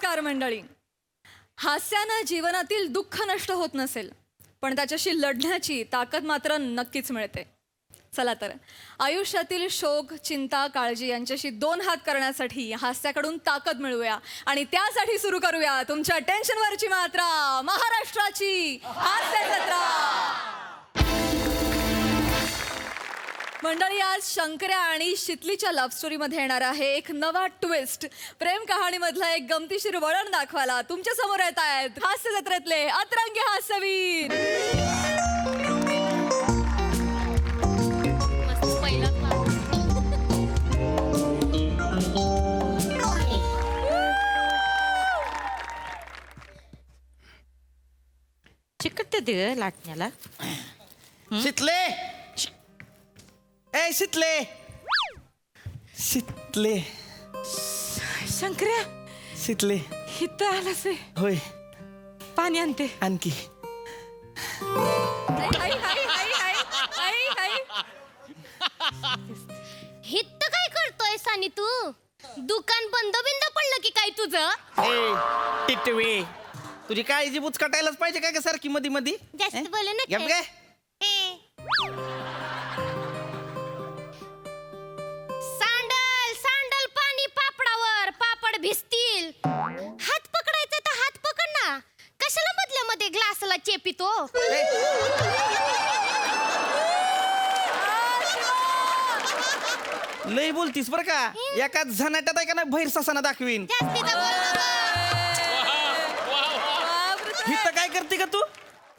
नमस्कार मंडळी. हास्यानं जीवनातील दुःख नष्ट होत नसेल, पण त्याच्याशी लढण्याची ताकद मात्र नक्कीच मिळते. चला तर आयुष्यातील शोक, चिंता, काळजी यांच्याशी दोन हात करण्यासाठी हास्याकडून ताकद मिळवूया आणि त्यासाठी सुरू करूया तुमच्या टेन्शनवरची मात्रा, महाराष्ट्राची हास्य जत्रा. मंडळी, आज शंकर्या आणि शितलीच्या लव्ह स्टोरीमध्ये येणार आहे एक नवा ट्विस्ट. प्रेम कहाणीमधलं एक गमतीशीर वळण दाखवायला तुमच्या समोर येत आहेत हास्य जत्रेतले अतरंगी हास्यवीर. चिकटते ते लाटण्याला. शितले, ए शितले, शितले, शंकर्या, शितले. इथं आलास व्हय? होय, पाणी आणते. आणखी. हित्त काय करतोय सानी तू? दुकान बंद बिंद पडलं की काय तुझं? ए टिटवे, तुझी काळजी बुचकाटायलाच पाहिजे काय का सारखी मधी मधी? जास्त बोलू नका. गप काय? सांडल सांडल पाणी पापडावर, पापड भिजतील. हात पकडायचा तर हात पकड ना. कशाला मधल्या मध्ये ग्लासला चेपितो? लय बोलतीस बर का. एका झनाट्यात आहे का नाही भैर ससाना दाखवीन. जास्तीचा बोल नका. हित काय करते का तू?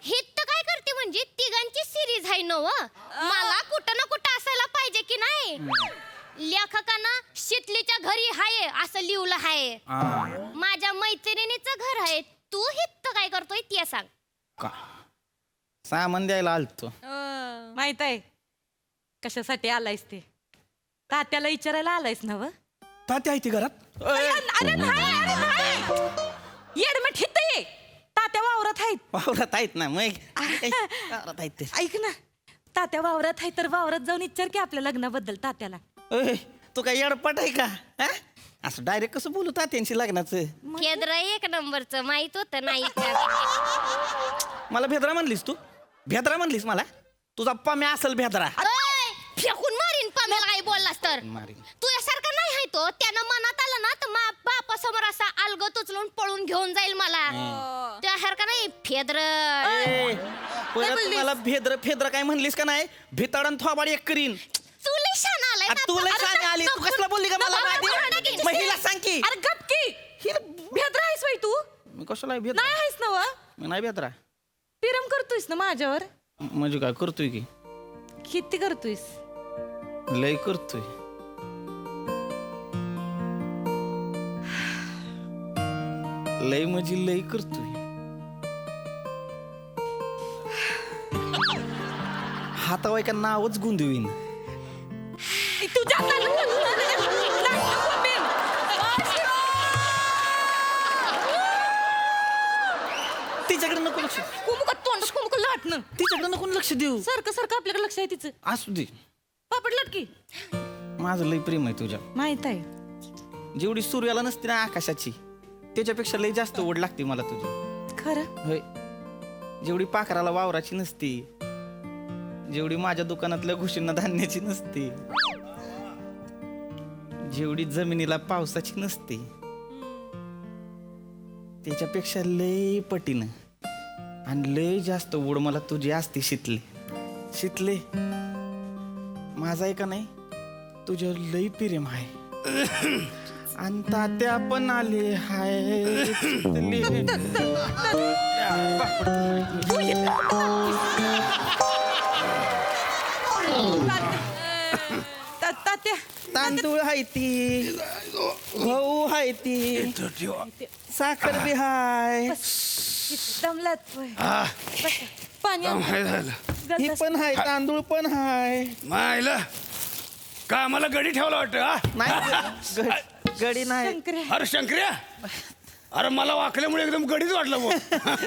हित्त काय करते म्हणजे तिघांची सिरीज आहे नव. मला कुठं ना कुठं असायला पाहिजे की नाही? लेखकानं शितलीच्या घरी हाय असं लिहिलं हाय. माझ्या मैत्रिणीचं घर आहे. तू हित्त काय करतोय ते सांग. का सामान द्यायला आलतो. माहित आहे कशासाठी आलायस ते? तात्याला विचारायला आलायस ना व? तात्या आहे ती घरात? अरे नाही. येडमट हित ये. तात्या वावरात आहेत. वावरात आहेत ना मग. वावरात आहेत ते. ऐक ना, तात्या वावरात आहे तर वावरात जाऊन विचार की आपल्या लग्नाबद्दल तात्याला. ओय, तू काय येडपट आहे का? हा? असं डायरेक्ट कसं बोलू तात्यांशी लग्नाचं? खेद्र एक नंबरचं माहित होतं नाही का? मला भेद्रा म्हणलीस तू? भेद्रा म्हणलीस मला? तुझा पम्या असेल भेद्रा. ओय, फेकून मारीन पामेला काय बोललास तर. मारीन. तुझ्यासारखा नाही आहे तो. त्यानं मनात आलं ना तर बापासमोर असा अलगत उचलून पळून घेऊन जाईल मला. तुझ्यासारखा नाही फेद्र. ए, परत मला भेद्र फेद्र काय म्हणलीस का नाही? भिताडन थोबाड एक करीन. तू लय शहाणा आलाय ना. तू लय शहाणी आली. तू कसला बोलली का मला माहिती? महिला सांग की. अरे गप की. भेद्रा आहेस वय तू? मी कशाला भेद्रा? नाही आहेस ना व? मी नाही भेद्रा. पिरम करतोयस ना माझ्यावर? म्हणजे काय करतोय की? किती करतोयस? लय करतोय. लय म्हणजे लय करतोय. हातावाय का नावच गुंदवीन. तुझ्या तिच्याकडे नको लक्ष. तोंड कुमुक लाटणं. तिच्याकडे नको लक्ष देऊ. सारखं सारखं आपल्याकडे लक्ष आहे तिचं. असू दे. पापड लटकी. माझं लय प्रेम आहे तुझ्या. माहित आहे. जेवढी सूर्याला नसते ना आकाशाची, त्याच्यापेक्षा लय जास्त ओढ लागते मला तुझी. खरं? होय. जेवढी पाखराला वावराची नसती, जेवढी माझ्या दुकानातल्या घुशींना धान्याची नसते, जेवढी जमिनीला पावसाची नसते, त्याच्यापेक्षा लय पटीनं आणि लय जास्त ओढ मला तुझी असते. शितले, शितले, माझा आहे का नाही तुझ्यावर लय प्रेम आहे. आणि तात्या पण आले हाय. तात्या तांदूळ हाय ती, गहू हाय ती, साखर बी हाय, दमलात पाणी आण. ही पण हाय, तांदूळ पण हाय. मायला कामाला गडी ठेवला वाटतं हा? नाही गडी नाही. शंकर्या. अरे शंकर्या, अरे मला वाकल्यामुळे एकदम गडीच वाटलं मग.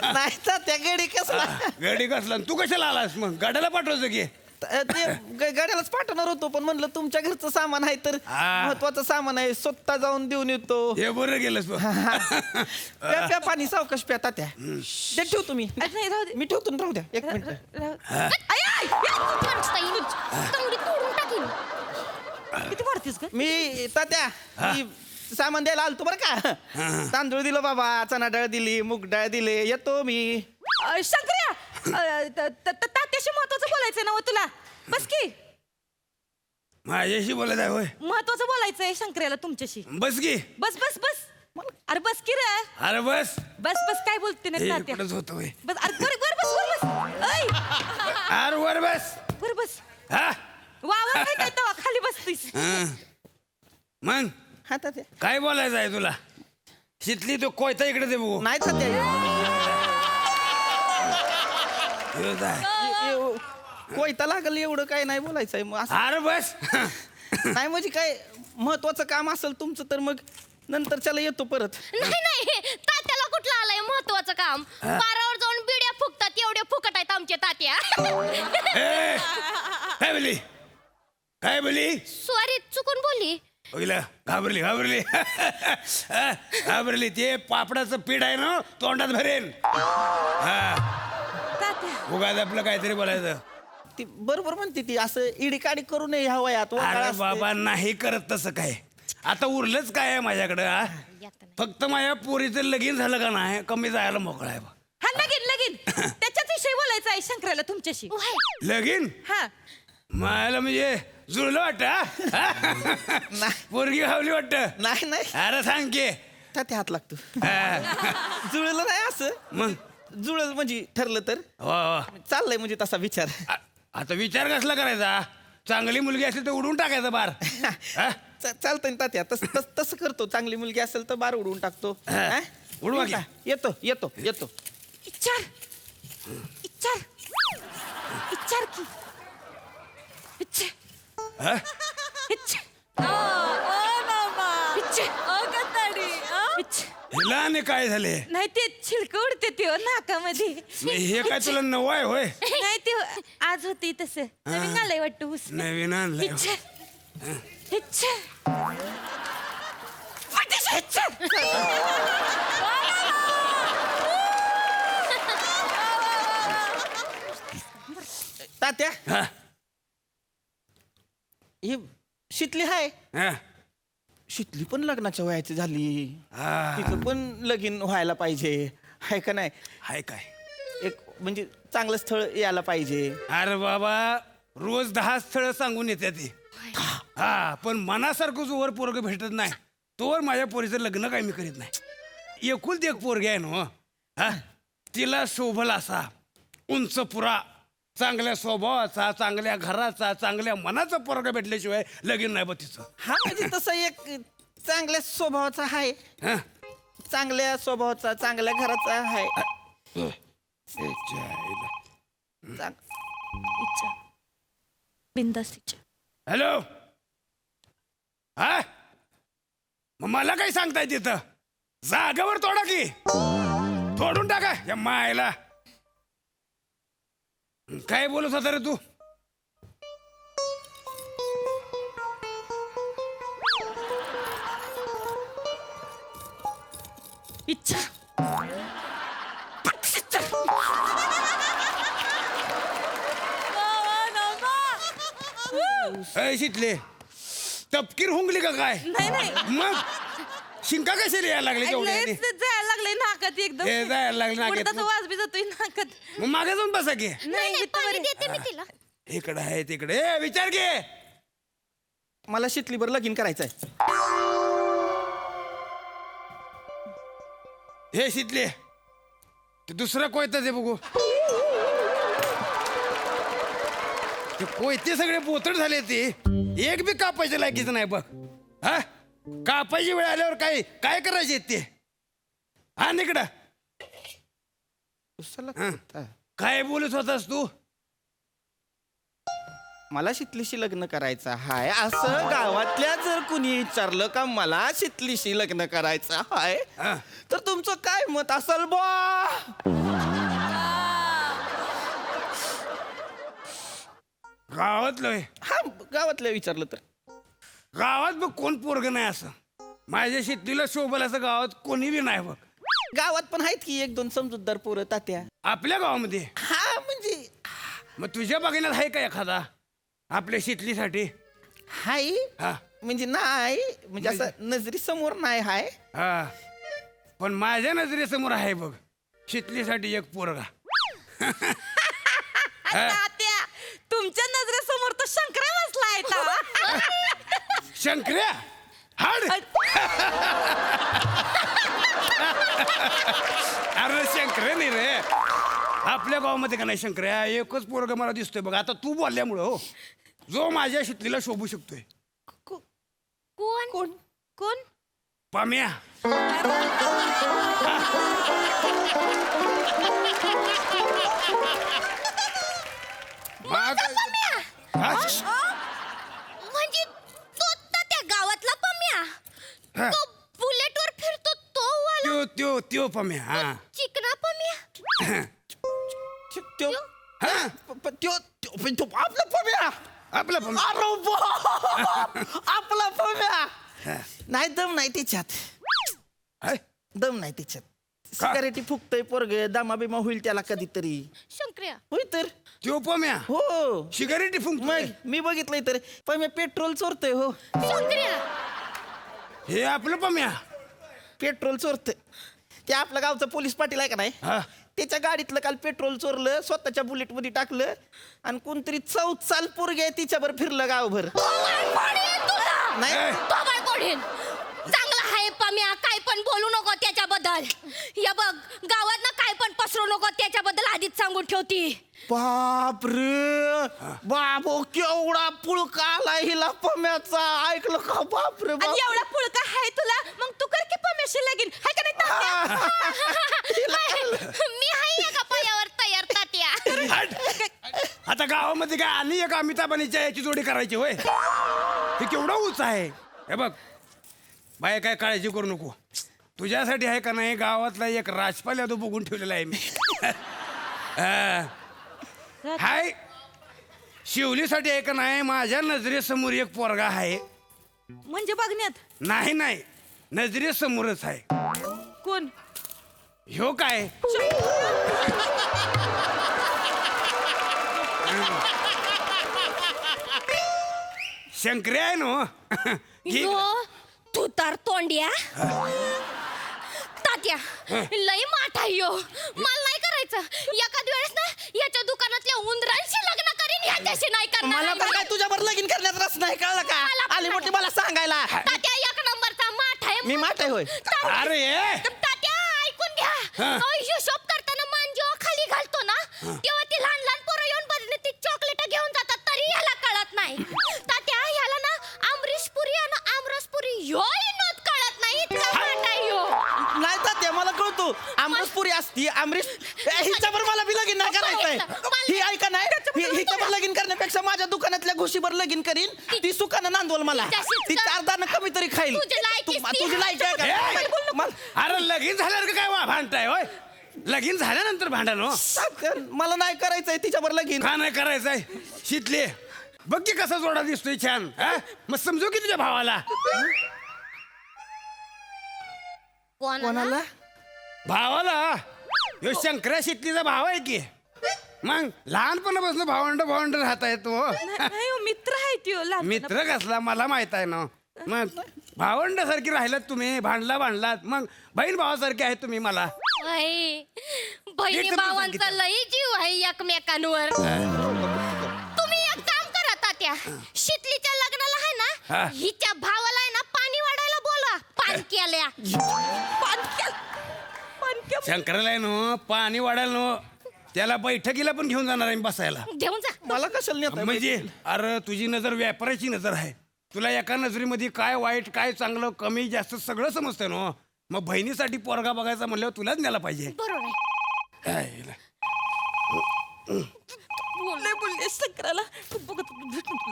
नाही तात्या गडी कसला? गडी कसला? तू कशाला आलास मग? गाड्याला पाठवायचं की. ते गाड्यालाच पाठवणार होतो पण म्हणलं तुमच्या घरचं सामान आहे तर महत्वाचं सामान आहे स्वतः जाऊन देऊन येतो. हे बरं गेलंस बघ. प्या प्या पाणी सावकाश प्या तात्या. ते ठेवतो मी. नाही राहू दे. मी ठेवतो ना, राहू द्या 1 मिनिट. तंगडी तोडून टाकीन. किती वाढतेस का मी तात्या मी सामान द्यायला आलतो बरं का. तांदूळ दिलं बाबा, चणा डाळ दिली, मूग डाळ दिले, येतो मी. शंकर्या तात्याशी महत्वाचं बोलायचंय ना हो तुला. बस की माझ्याशी बोलत आहे होय. महत्वाचं बोलायचंय शंकर्याला तुमच्याशी. बस की. बस बस बस अरे बस की रे. अरे बस. बस बस काय बोलते ना तात्या. इकडंच होतं होय. बस अरे वर बस वर बस. ऐ अरे वर बस. वर बस. हा वावर काय काय तेव्हा खाली बसतीस. मग हा तात्या. काय बोलायचं आहे तुला? शितली तो कोयता इकडे दे बघू. नाही तात्या ह्यो जाय. कोयता लागल एवढं काय नाही बोलायचंय मग असं. अरे बस. नाही म्हणजे काय महत्वाचं काम असेल तुमचं तर मग नंतर चला येतो परत. नाही तात्याला कुठलं आलंय महत्वाचं काम. पारावर जाऊन बिड्या फुकतात एवढे फुकट आहेत आमचे तात्या. ए, काय बोली? काय बोली? सॉरी चुकून बोलली. बघितलं घाबरली घाबरली. घाबरली. ते पापडाचं पीठ आहे ना तोंडात भरेन. हा तात्या उगाच आपलं काहीतरी बोलायचं. ती बरोबर म्हणते ती असं इडी काडी करू नये ह्या वयात. वकाळ अरे असते. बाबा नाही करत तसं काय. आता उरलंच काय आहे माझ्याकडं हा? फक्त माझ्या पोरीचं लगीन झालं का नाही कमी जायला मोकळा आहे बा. हा लगीन लगीन त्याच्याच विषयी बोलायचं आहे शंकराला तुमच्याशी. लगीन हा मला म्हणजे जुळलं वाटत. नाही. पोरगी खावली वाटत. नाही नाही अरे सांग की. तात्या हात लागतो. हा. जुळलं नाही असं. मग जुळलं म्हणजे ठरलं तर वा वा. चाललंय म्हणजे तसा विचार. आता विचार कसला करायचा? चांगली मुलगी असेल तर उडून टाकायचं बार. हा? चालतंय ना तात्या तसं करतो. चांगली मुलगी असेल तर बार उडवून टाकतो. हा? उडवा की. येतो येतो येतो. इच्छार इच्छार इच्छार की इच्छा हा? इच्छा इच्छा. हिला आणि काय झाले? नाही ते छिलक उडते ते नाकामध्ये. हे काय तुला नवं आहे होय? नाही ते आज होती तसं नवीन आलंय वाटतं ऊस. नवीन आणलंय. इच्छा इच्छा वाटेश इच्छा. तात्या हा? ही शितली हाय. हा? शितली पण लग्नाच्या वयाची झाली. हा. तिचं पण लगीन व्हायला पाहिजे हाय का नाही. हाय काय? एक म्हणजे चांगलं स्थळ यायला पाहिजे. अरे बाबा रोज 10 स्थळ सांगून येते ती. हा पण मनासारखं जोवर पोरग भेटत नाही तोवर माझ्या पोरीचं लग्न काय मी करीत नाही. एकुलती एक पोरगी आहे ना हा तिला शोभल असा उंच पुरा चांगल्या स्वभावाचा चांगल्या घराचा चांगल्या मनाचा पोरगा भेटल्याशिवाय लगीन नाही बा तिचं. हा म्हणजे तसं एक चांगल्या स्वभावाचा आहे. हा? चांगल्या स्वभावाचा चांगल्या घराचा आहे. त्याच्या आईला. इच्छा बिंदास इच्छा. हॅलो हा मग मला काय सांगताय तिथं? जागावर तोडा की. तोडून टाका या मायला. काय बोलत होता रे तू? इच्छा शितले तपकीर हुंगली का काय? नाही नाही मग शिंका कशाला यायला लागले तेवढ्याने? लयच जायला लागले नाकात एकदम. हे जायला लागले नाकात. उडताचा वास बी जातोय नाकात. मग मागे जाऊन बसा की. नाही इथं पाणी बरे. देते मी तिला. इकडे आहे तिकडे विचार घे. मला शितलीवर लगीन करायचंय. हे शितले ते दुसरं कोयता दे बघू. ते कोयते सगळे बोतड झाले ते एक बी कापायच्या लायकीचं नाही बघ. हा कापायची वेळ आल्यावर काय काय करायचे ते? हा निकडं काय बोलत होतास तू? मला शितलीशी लग्न करायचं हाय असं गावातल्या जर कुणी विचारलं का मला शितलीशी लग्न करायचं हाय हा. तर तुमचं काय मत असेल बा? गावातलं होय. हा गावातल्या विचारलं तर गावात बघ कोण पोरग नाही असं माझ्या शेतीला शोभल असं गावात कोणी बी नाही बघ. गावात पण आहेत की एक दोन समजूतदार पोरं तात्या. आपल्या गावामध्ये हा म्हणजे मग तुझ्या बघण्यात आहे का एखादा आपल्या शेतलीसाठी? हाय हा म्हणजे नाही म्हणजे असं नजरी समोर नाही हाय. हा पण माझ्या नजरेसमोर आहे बघ शेतलीसाठी एक पोरगा. तात्या तुमच्या नजरेसमोर तर शंकरा बसलाय ता. शंकर्या हाड. अरे शंकर नाही रे आपल्या गावामध्ये का नाही शंकर्या एकच पोरगा मला दिसतोय बघ. आता तू बोलल्यामुळं हो जो माझ्या शेतलीला शोभू शकतोय. कोण कोण कोण? पाम्या. हा? म्हणजे तो त्या गावातला पम्या हा. तो बुलेटवर फिरतो तो वाला त्यो पाम्या. हा चिकना पम्या. त्यो हा त्यो आपला पम्या. आपला पाम्या. अरे बाप! आपला पम्या. नाही दम नाही त्याच्यात. हाय? दम नाही त्याच्यात. सिगारेटी फुकतय पोरग दामा बिमा होईल त्याला कधीतरी. शंकर्या होय तर त्यो पाम्या हो सिगारेटी फुंक मग मी बघितलंय तर पम्या पेट्रोल चोरतोय हो. शंकर्या हे आपलं पाम्या. पेट्रोल चोरतोय. ते आपल्या गावचा पोलीस पाटील आहे का नाही हा त्याच्या गाडीतलं काल पेट्रोल चोरलं स्वतःच्या बुलेट मध्ये टाकलं आणि कोणतरी 14 पोरगे तिच्यावर फिरलं गावभर. नाही ए, बाबा कोढीन चांगला आहे पम्या काय पण बोलू नको त्याच्याबद्दल. या बघ गावात ना काय पण पसरू नको त्याच्याबद्दल आधीच सांगून ठेवती. बाप रे बाबो केवढा पुळका आला हिला पम्याचा ऐकलं का बाप रे आणि एवढा पुळका आहे तुला मग तू कर की पमेशी लगीन हाय का नाही तात्या? मी आहे का पायावर तयार तात्या. हट. आता गावामध्ये काय आणि एक अमिताभानीच्या याची जोडी करायची होय. हे केवढं उंच आहे. हे बघ बाय काय काळजी करू नको तुझ्यासाठी आहे का नाही गावातला एक राजपाल यादव बघून ठेवलेला आहे मी. हाय शिवलीसाठी आहे का नाही माझ्या नजरेसमोर एक पोरगा आहे. म्हणजे बघण्यात नाही नाही नजरेसमोरच आहे. कोण? ह्यो काय शंकर्या आहे नो. यो तू तर तोंड्या तात्या लय माठ आहे यो. मला नाही करायचं. एखाद वेळेस ना याच्या दुकानातल्या उंदरांशी लग्न करीन ह्याच्याशी नाही करणार. मला पण काय तुझ्यावर लगीन करण्यात रस नाही कळलं का मला पण आली मोठी नाही. मला सांगायला. तात्या एक नंबरचा माठ आहे. मी माठ आहे होय. अरे तात्या ऐकून घ्या. हिशोब करताना मान जेव्हा खाली घालतो ना तेव्हा ती लहान लहान पोरं येऊन बसले ती चॉकलेट घेऊन जातात तरी ह्याला कळत नाही. तात्या ह्याला ना आमरीश पुरी आणि आमरस पुरी ह्योही नोट कळत नाही. इतका माठ आहे ह्यो. नाही तात्या मला कळतो आमरसपुरी असती अमरीश हिच्यावर मला बी लगीन नाही करायचंय. ही ऐका नाही हिच्यावर लगीन करण्यापेक्षा माझ्या दुकानातल्या घोशीवर लगीन करीन. ती सुखानं नांदवल मला. ती 4 दाणं कमी तरी खाईल. तुझी लायकीच ती. तुझी लायकी आहे ए! का मला- अरे लगीन झाल्यावर काय भांडताय होय. लगीन झाल्यानंतर भांडण हो. मला नाही करायचंय तिच्यावर लगीन. का नाही करायचंय शितले बघ की कसा जोडा दिसतोय छान. हा? मग समजू की तुझ्या भावाला. कोणाला भावाला ह्यो शंकर्या शितलीचा भाव आहे की. मग लहानपणापासून भावंड राहता येतो. नाही हो, मित्र आहे त्यो लहान. मित्र कसला मला माहित आहे ना. मग भावंडासारखी राहिलात तुम्ही भांडलात मग बहीण भावासारखे आहेत तुम्ही मला. आई, बहिणी एकदम भावांचा सांगितलं. लई जीव आहे एकमेकांवर. तुम्ही एक काम करा तात्या शितलीच्या लग्नाला आहे हा. ना हिच्या भावाला आहे ना पाणी वाढायला बोला. पानक्याल्या शंकराला आहे नो पाणी वाढायला नो त्याला बैठकीला पण घेऊन जाणार आहे मी बसायला. घेऊन जा. मला कशाला नेताय म्हणजे अरे तुझी नजर व्यापाराची नजर आहे. तुला एका नजरेमध्ये काय वाईट काय चांगलं कमी जास्त सगळं समजतं ना. मग बहिणीसाठी पोरगा बघायचा म्हणल्यावर तुलाच न्यायला पाहिजे. बरोबर आहे. काय हिला. बोलले शंकराला तू बघत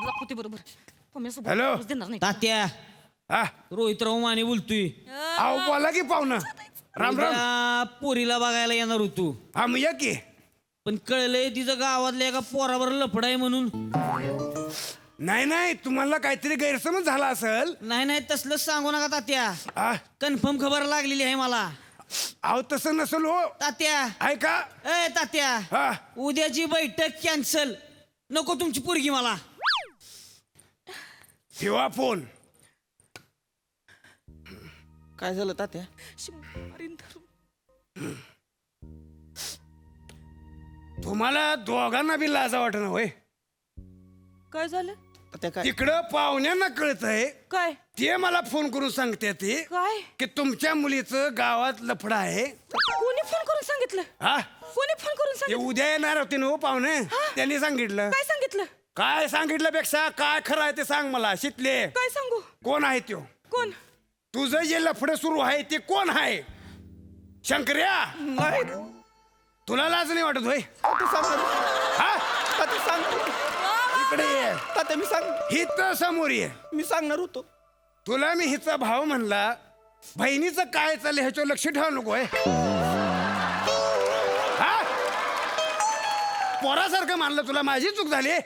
दाखवते बरोबर. पम्यासोबत हॅलो. बोलूच देणार नाही. तात्या हा रोहितराव माने बोलतोय. अहो बोला की पाहुणं. राम राम. उद्या पोरीला बघायला येणार होतो. हा मग या की पण कळलंय तिचं गावातल्या एका पोरावर लफड आहे म्हणून. नाही तुम्हाला काहीतरी गैरसमज झाला असेल. नाही तसलं सांगू नका तात्या. आ, कन्फर्म खबर लागलेली आहे मला. अहो तसं नसेल हो. तात्या ऐका. ए तात्या, हा उद्याची बैठक कॅन्सल. नको तुमची पोरगी मला. ठेवा फोन. काय झालं तात्या? तुम्हाला दोघांना बी लाजा वाटणं होय. काय झालं? तात्या काय? तिकडं पाहुण्यांना कळतंय काय ते मला फोन करून सांगते ते काय की तुमच्या मुलीचं गावात लफड आहे. कोणी फोन करून सांगितलं? हा कोणी फोन करून ते सांगितलं? उद्या येणार होते ना हो पाहुणे. त्यांनी सांगितलं. काय सांगितलं? काय सांगितल्यापेक्षा काय खरं आहे ते सांग मला. शितले काय सांगू? कोण आहे त्यो? कोण? तुझं जे लफड सुरू आहे ते कोण आहे? शंकर्या. नाही तुला लाज नाही वाटत होय? तात्या सांग ना. हा तात्या सांग. इकडे ये. तात्या मी सांग. हित समोर ये. मी सांगणार होतो. तुला मी हिचा भाव म्हणला. बहिणीचं काय चाललंय ह्याच्यावर लक्ष ठेवा नकोय. हा पोरासारखं मानलं तुला. माझी चूक झाली.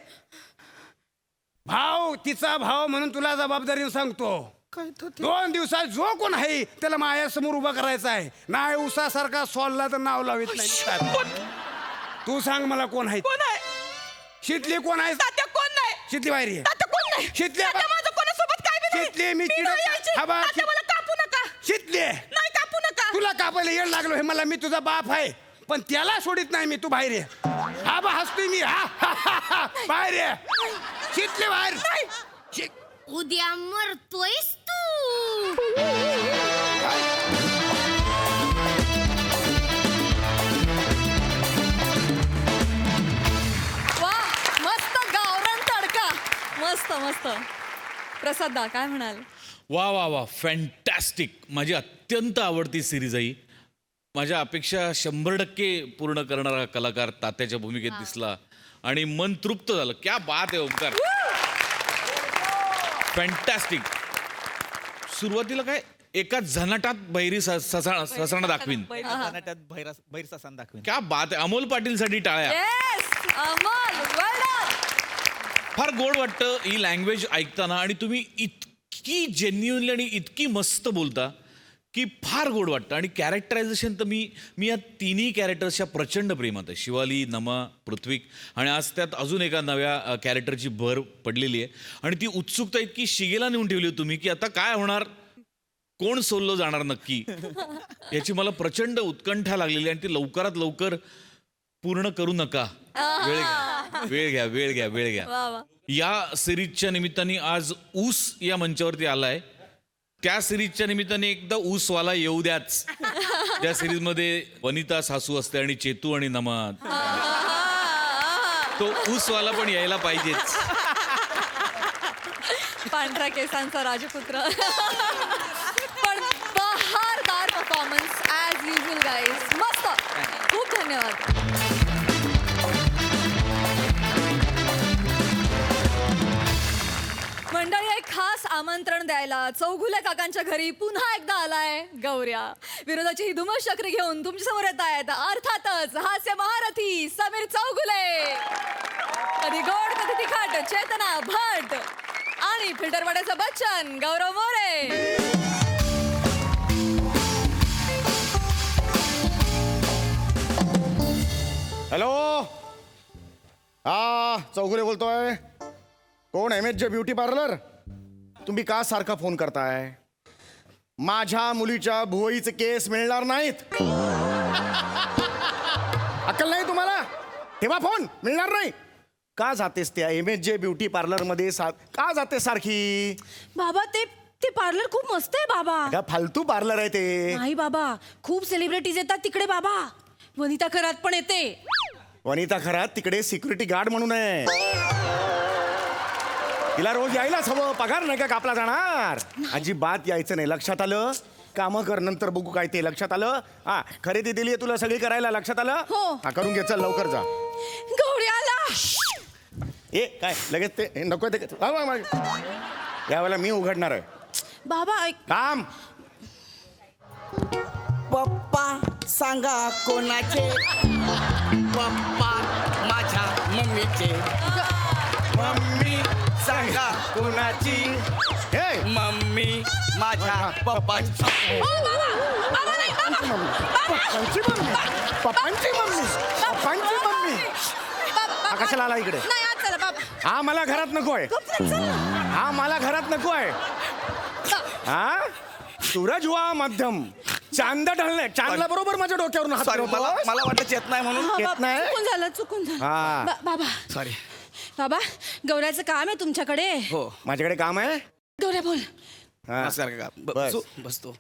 भाव तिचा भाव म्हणून तुला जबाबदारीने सांगतो. काय तात्या? 2 दिवसात जो कोण आहे त्याला माझ्यासमोर उभा करायचा आहे. नाही उसासारखा सोलला तर नाव लावित नाही. तू सांग मला कोण आहे? कोण आहे? शितली कोण आहे? तात्या कोण नाही? शितली बाहेर ये. तात्या कोण नाही? शितली तात्या माझं कोणासोबत काय बी नाही. शितली मी मी नाही यायची. हा बा, तात्या मला कापू नका. शितली नाही कापू नका. तुला कापायला येड लागलो हे मला. मी तुझा बाप आहे पण त्याला सोडित नाही मी. तू बाहेर ये. हा बा हसतोय मी. हा बाहेर ये. शितली बाहेर. शि- उद्या मरतोयस तू. वा मस्त गावरान तडका. मस्त मस्त. प्रसाद दा काय म्हणाल? वा वा वा फॅन्टॅस्टिक. माझी अत्यंत आवडती सिरीज आहे. माझ्या अपेक्षा 100% पूर्ण करणारा कलाकार तात्याच्या भूमिकेत दिसला आणि मन तृप्त झालं. क्या बात आहे ओंकार. फॅन्टॅस्टिक. सुरुवातीला काय एका झनाटात बहिरी ससाणा दाखवीन. बैरचा सण दाखवेन. क्या बात आहे. अमोल पाटीलसाठी टाळ्या. Yes Amol well done. फार गोड वाटतं ही लँग्वेज ऐकताना. आणि तुम्ही इतकी जेन्युअनली आणि इतकी मस्त बोलता की फार गोड वाटतं. आणि कॅरेक्टरायझेशन तर मी या तिन्ही कॅरेक्टर्सच्या प्रचंड प्रेमात आहे. शिवाली, नमा, पृथ्वीक आणि आज त्यात अजून एका नव्या कॅरेक्टरची भर पडलेली आहे. आणि ती उत्सुकता इतकी शिगेला नेऊन ठेवली तुम्ही की आता काय होणार, कोण सोललं जाणार नक्की, याची मला प्रचंड उत्कंठा लागलेली. आणि ती लवकरात लवकर पूर्ण करू नका. वेळ घ्या. वा वा. या सिरीजच्या निमित्ताने आज ऊस या मंचावरती आलाय. त्या सिरीजच्या निमित्ताने एकदा ऊसवाला येऊ द्याच. त्या सिरीजमध्ये वनिता सासू असते आणि चेतू आणि नमा. तो ऊसवाला पण यायला पाहिजेच. पांढऱ्या केसांचा राजपुत्र. पण बहारदार परफॉर्मन्स ॲज युजल गाईज. मस्त. खूप धन्यवाद. मंडळी एक खास आमंत्रण द्यायला चौघुले काकांच्या घरी पुन्हा एकदा आलाय गौऱ्या. विरोधाची ही धुमस चक्री घेऊन तुमच्या समोर येत आहेत अर्थातच हास्य महारथी समीर चौघुले. कधी गोड कधी तिखट चेतना भट आणि फिल्टरवाड्याचा बच्चन गौरव मोरे. हॅलो. हा चौगुले बोलतोय. कोण MHJ ब्युटी पार्लर? तुम्ही का सारखा फोन करताय? माझ्या मुलीच्या भुवईचे केस मिळणार नाहीत. अक्कल नाही तुम्हाला? ठेवा फोन. मिळणार नाही. का जातेस त्या MHJ ब्युटी पार्लर मध्ये का जाते सारखी? बाबा ते पार्लर खूप मस्त आहे बाबा. का फालतू पार्लर आहे ते? नाही बाबा, खूप सेलिब्रिटीज येतात तिकडे बाबा. वनिता खरात पण येते. वनिता खरात तिकडे सिक्युरिटी गार्ड म्हणून आहे. तिला रोज यायलाच हवं. पगार नाही का कापला जाणार? अजिबात यायचं नाही. लक्षात आलं? कामं कर नंतर बघू काय ते. लक्षात आलं? हा खरेदी दिली तुला सगळी करायला. लक्षात आलं? हो. हा करून घे. चल लवकर जा. गौऱ्याला ए काय लगेच ते नको ते. यावेळेला मी उघडणार आहे बाबा काम. पप्पा सांगा कोणाचे पप्पा माझ्या मम्मीचे मम्मी सांगा कोणाची हे मम्मी माझ्या पप्पाची पप्पांची मम्मी पप्पांची मम्मी पप्पांची मम्मी हा कशाला आला इकडे नाही आज चला बाबा हा मला घरात नकोय हा मला घरात नकोय हा सूरज हुआ मध्यम चांद ढळणे चांदला बरोबर माझ्या डोक्यावरून हात सॉरी फिरवतो. मला वाटत येत नाही म्हणून येत बाबा, नाही? चुकून झालं हा. बाबा सॉरी बाबा गौऱ्याचं काम आहे तुमच्याकडे हो माझ्याकडे काम आहे गौऱ्या बोल हा. नमस्कार काका बस. बसतो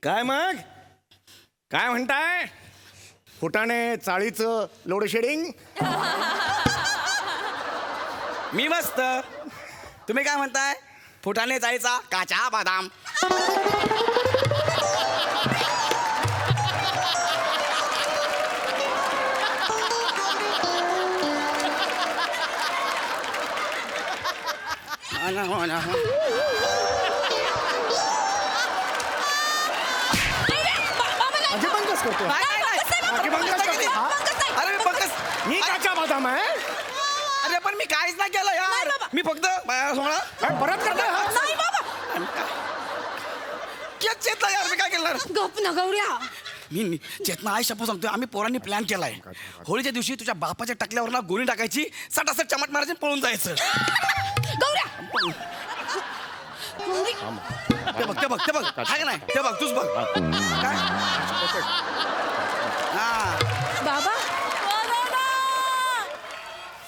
काय मग काय म्हणताय फुटाणे चाळीचं लोड शेडिंग मी मस्त तुम्ही काय म्हणताय फुटाणे जायचा काचा बदाम माझे पंकज करतो माझे पंकज करतो हा? अरे मी पंकज मी काचा बदाम आहे अरे पण मी काहीच नाही केलं यार मी फक्त सोळा काय परत करतोय हा? चेतला यार मी काय केलं गप ना गौऱ्या मी चेतना आई शपथ सांगतोय आम्ही पोरांनी प्लॅन केलाय होळीच्या दिवशी तुझ्या बापाच्या टकल्यावर ना गोळी टाकायची सटासट चमट मारायची आणि पळून जायचं गौऱ्या गौरी ते बघ हाय का नाही ते बघ तूच बघ काय हा बाबा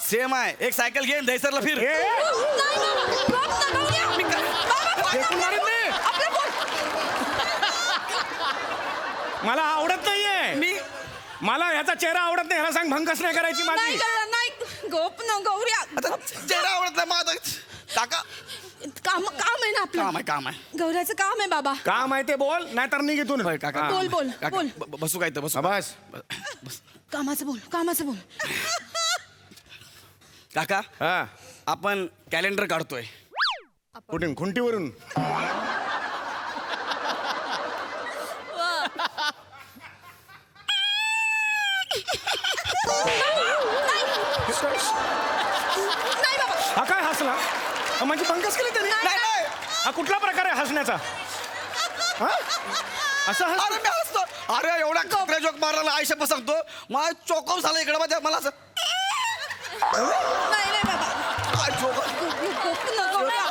सेम आहे एक सायकल घेऊन दहीसरला फिर ए, नाही बाबा गप ना गौऱ्या मी काय- बाबा, फेकून मारीन मी. आपलं बोल. मला आवडत नाहीये मी मला ह्याचा चेहरा आवडत नाही ह्याला सांग भंकस नाही करायची नाही माझी गौऱ्या, नाही गप ना गौऱ्या आता चेहरा आवडत नाही माझा काका काम आहे ना आपलं काम आहे गौऱ्याचं काम आहे बाबा काम आहे ते बोल नाहीतर निघ इथून होय, काका हा. बोल, बोल, काका, बोल. बसू काय तर बसू बस कामाचं बोल काका हा आपण कॅलेंडर काढतोय कुठून खुंटीवरून नाही बाबा हा काय हसला हा, माझी पंकज केली त्यांनी नाही नाही हा कुठला प्रकार आहे हसण्याचा हा असं हस अरे मी हसतो अरे एवढा खपऱ्या जोक मारला आई शपथ सांगतो मला चोकअप झालं इकडे मध्ये मला असं नाही बाबा काय जोक गप ना गौऱ्या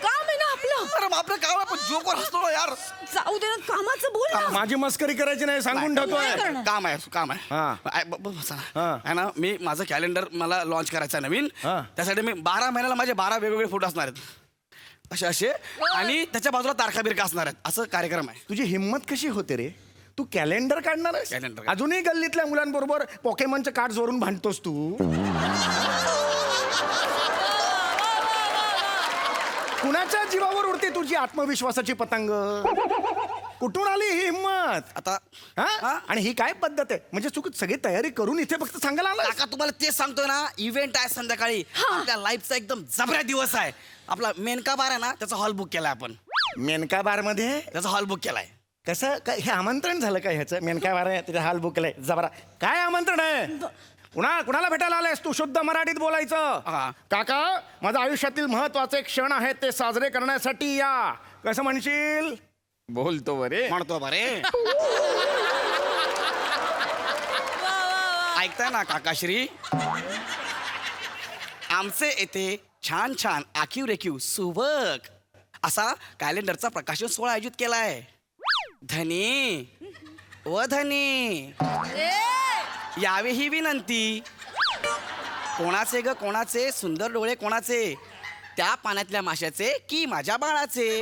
काम आहे ना आपलं अरे आपलं काम आहे पण जोकवर हसतो ना यार जाऊ दे ना कामाचं बोल ना माझी मस्करी करायची नाही सांगून नाही ठेवतोय करणार. काम आहे हा. बसा हा. आहे ना मी माझं कॅलेंडर मला लॉन्च करायचं आहे नवीन हा. त्यासाठी मी 12 महिन्याला माझे 12 वेगवेगळे फोटो असणार आहेत असे आणि त्याच्या बाजूला तारखा बिरका असणार आहेत असं कार्यक्रम आहे तुझी हिंमत कशी होते रे तू कॅलेंडर काढणार आहेस? कॅलेंडर. अजूनही गल्लीतल्या मुलांबरोबर पोकेमॉनचं कार्ड जोरून भांडतोस तू कुणाच्या जीवावर उडते तुझी आत्मविश्वासाची पतंग कुठून आली ही हिंमत आता हा? आणि ही काय पद्धत आहे म्हणजे चूक सगळी तयारी करून इथे फक्त सांगायला आला काका तुम्हाला तेच सांगतोय ना इव्हेंट आहे संध्याकाळी आपल्या लाईफचा एकदम जबऱ्या दिवस आहे आपला मेनका बार आहे ना त्याचा हॉल बुक केलाय आपण मेनका बार मध्ये त्याचा हॉल बुक केलाय कसं काय हे आमंत्रण झालं काय ह्याचं मेनका बार आहे त्याच्या हाल बुक केलंय जबरा काय आमंत्रण आहे कुणाला भेटायला आलायस तू शुद्ध मराठीत बोलायचं हा. काका माझ्या आयुष्यातील महत्वाचे क्षण आहेत ते साजरे करण्यासाठी या कसं म्हणशील बोलतो बरे म्हणतो बरे ऐकताय ना काकाश्री आमचे येथे छान छान आखीव रेखीव सुबक असा कॅलेंडरचा प्रकाशन सोहळा आयोजित केलाय धनी व धनी यावे ही विनंती कोणाचे ग कोणाचे सुंदर डोळे कोणाचे त्या पाण्यातल्या माशाचे की माझ्या बाळाचे